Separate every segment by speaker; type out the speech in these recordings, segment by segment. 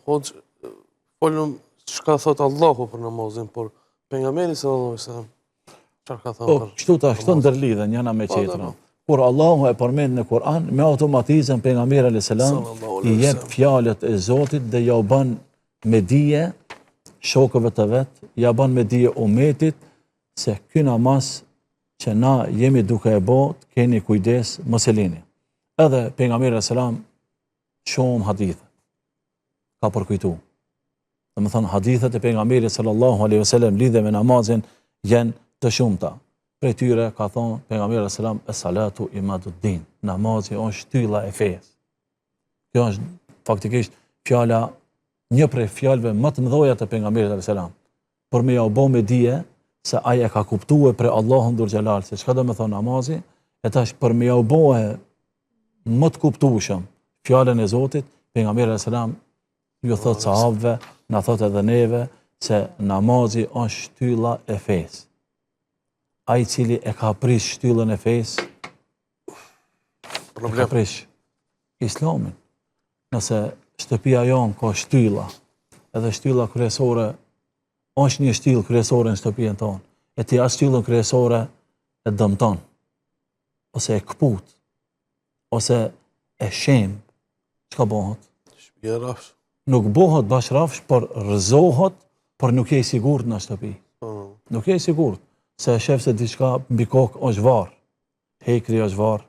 Speaker 1: Hoxh, folëm çka thot Allahu për namazin, por pejgamberi sallallahu alaihi wasallam çfarë ka thënë?
Speaker 2: Po, kështu ta ashtu ndërlidhen njëna me tjetrën. Kur Allahu e përmend në Kur'an, me automatizëm pejgamberi alayhis salam i jep fjalët e Zotit dhe ja bën me dije shokëve të vet, ja bën me dije umetit se ky namaz që na jemi duke e bë, keni kujdes, mos e lini. Edhe pejgamberi alayhis salam shumë hadithe ka përkujtu. Dhe më thënë, hadithet e pejgamberit sallallahu alaihi wasallam lidhe me namazin janë të shumta. Prej tyre ka thonë pejgamberi alayhis salam es-salatu imaduddin. Namazi është shtylla e fesë. Kjo është faktikisht fjala, një prej fjalëve më të mëdha të pejgamberit alayhis salam. Por me ja u bë me dije se ai e ka kuptuar për Allahun dhul xhelal se çka do të thonë namazi, e tash për me ja u bë më të kuptueshëm fjalën e Zotit, pejgamberi alayhis salam ju thot sahabëve, na thot edhe neve se namazi është shtylla e fesë. Ai cili e ka prish shtyllën e fesë, e ka prish Islamin. Nëse shtëpia jonë ka shtylla, edhe shtylla kryesore është një shtyllë kryesore në shtëpinë tonë, e ti as shtyllën kryesore e dëmton, ose e kput, ose e shem, çka bëhet?
Speaker 1: Shtëpia rafsh.
Speaker 2: Nuk bëhet bashrafsh, por rëzohet, por nuk je i sigurt në shtëpi. Nuk je i sigurt, se e shef se diçka mbi kokë është varr. Hekri është varr,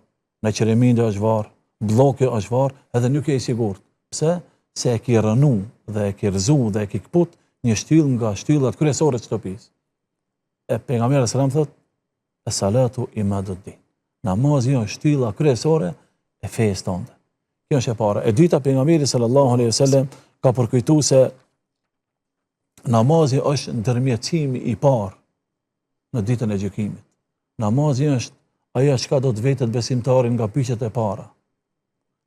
Speaker 2: në qereminde është varr, blloku është varr, edhe nuk je i sigurt. Pse? Se e ki rënu dhe e ki rëzu dhe e ki kput një shtyllë nga shtyllat kryesore të shtëpisë. E pejgamberi sallallahu alajhi wasallam thotë: "Es-salatu imaduddin." Namazi është shtylla kryesore e fesë tonë. Kjo është e para. E dyta, pejgamberi sallallahu alaihi wasallam ka përkujtuar se namazi është ndërmjetësimi i parë në ditën e gjykimit. Namazi është ajo çka do të vetet besimtarin nga pyetjet e para.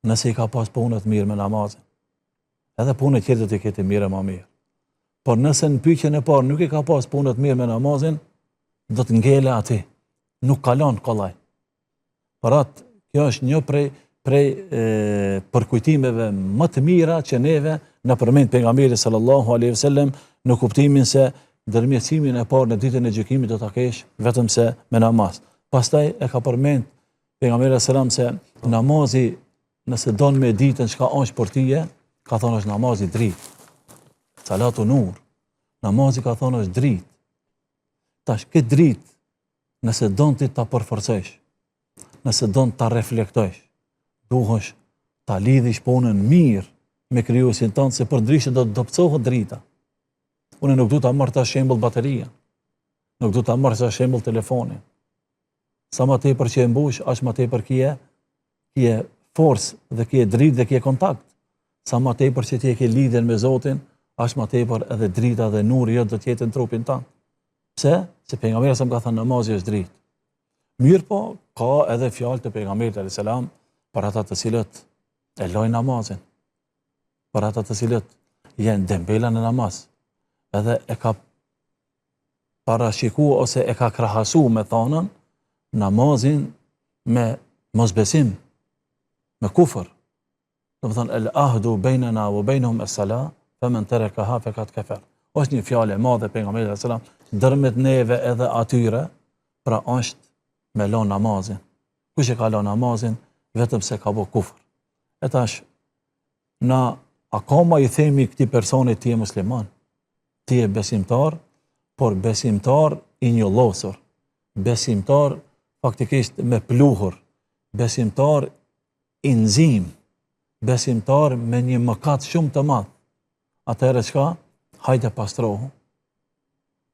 Speaker 2: Nëse i ka pas punët mirë me namazin, edhe punët tjetër do të ketë mirë më mirë. Por nëse në pyetjen e parë nuk i ka pas punët mirë me namazin, do të ngele aty. Nuk kalon kollaj. Por atë, kjo është një prej përkujtimeve më të mira që neve në përmend pejgamberi sallallahu alaihi wasallam në kuptimin se ndërmjetësimin e parë në ditën e gjykimit do ta kesh vetëm se me namaz. Pastaj e ka përmend pejgamberi sallallahu alaihi wasallam se namazi, nëse don me ditën çka është për tije, ka thonë është namazi dritë. Salatu nur. Namazi ka thonë është dritë. Tash këtë dritë, nëse don ti ta përforcosh, nëse don ta reflektosh, duhesh ta lidhish punën mirë me krijuesin tënd, se përndryshe do të dobcohet drita. Unë nuk du ta marr ta shembull bateria. Nuk du ta marr ta shembull telefonin. Sa më tepër që e mbush, aq më tepër kje forcë dhe kje dritë dhe kje kontakt. Sa më tepër që ti e ke lidhjen me Zotin, aq më tepër edhe drita dhe nuri jot do të jetë në trupin tënd. Pse? Se pejgamberi sa më ka thënë namazi është dritë. Mirë po, ka edhe fjalë të pejgamberit alayhis salam për ata të cilët e lojnë namazin, për ata të cilët janë dembela në namaz, edhe e ka parashiku ose e ka krahasu me thonën namazin me mosbesim, me kufër. Do të thonë el ahdu bainana wa bainahum as-salah faman tarakaha faqad kafar. Është një fjalë e madhe pejgamberit alayhis salam ndërmjet neve edhe atyre, pra është me lë namazin. Kush e ka lë namazin, vetëm se ka bë kufër. E tash, na akoma i themi këtij personi ti je musliman, ti je besimtar, por besimtar i njollosur, besimtar faktikisht me pluhur, besimtar i nxim, besimtar me një mëkat shumë të madh. Atëherë çka? Hajde pastrohu.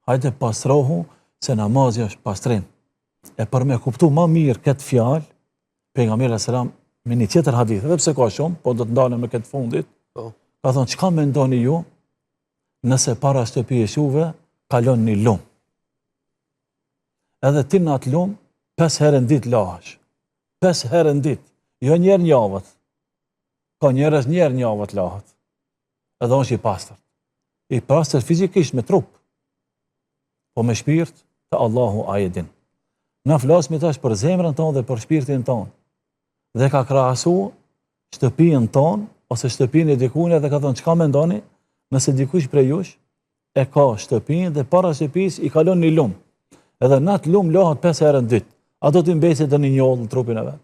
Speaker 2: Hajde pastrohu se namazi është pastrim. E për me kuptu më mirë këtë fjalë, pejgamberi alayhis salam me një tjetër hadith, edhe pse ka shumë, po do të ndalem me këtë fundit. Ka thonë, çka mendoni ju nëse para shtëpisë juve kalon një lum? Edhe ti në atë lum 5 herë në ditë lahesh. 5 herë në ditë, jo një herë në javë. Ka njerëz një herë në javë lahet. Edhe është i pastër. I pastër fizikisht me trup, po me shpirt të Allahu a e din. Na flasim tash për zemrën tonë dhe për shpirtin tonë. Dhe ka krahasu shtëpinë tonë ose shtëpinë e dikujt dhe ka thënë çka mendoni nëse dikush prej jush e ka shtëpinë dhe para shtëpisë i kalon një lum. Edhe në atë lum lahet 5 herë në ditë. A do t'i mbesit dhe një njollë në trupin e vet?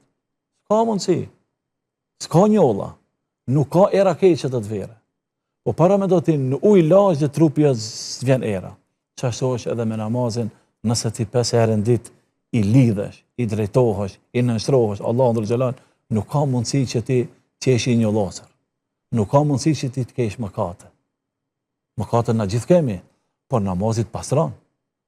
Speaker 2: S'ka mundësi. S'ka njolla. Nuk ka era keq që të vere. Po para me do t'i në ujë lash dhe trupi vjen era. Qashtu është edhe me namazin, nëse ti 5 herë në ditë i lidhesh, i drejtohesh, i nënshtrohesh, Allahu dhul xhelal, nuk ka mundësi që ti qesh i njollosur. Nuk ka mundësi që ti të kesh mëkate. Mëkate na gjithë kemi, por namazit pastron,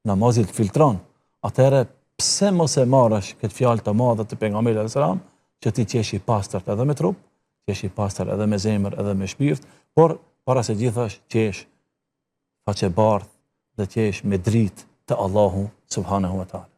Speaker 2: namazit filtron. Atëherë pse mos e marrësh këtë fjalë të madhe të pejgamberit sallallahu alajhi wasallam, që ti qesh i pastërt edhe me trup, qesh i pastër edhe me zemër, edhe me shpirt, por para se gjithash qesh faqe bardh dhe qesh me dritë të Allahu subhanahu wa taala.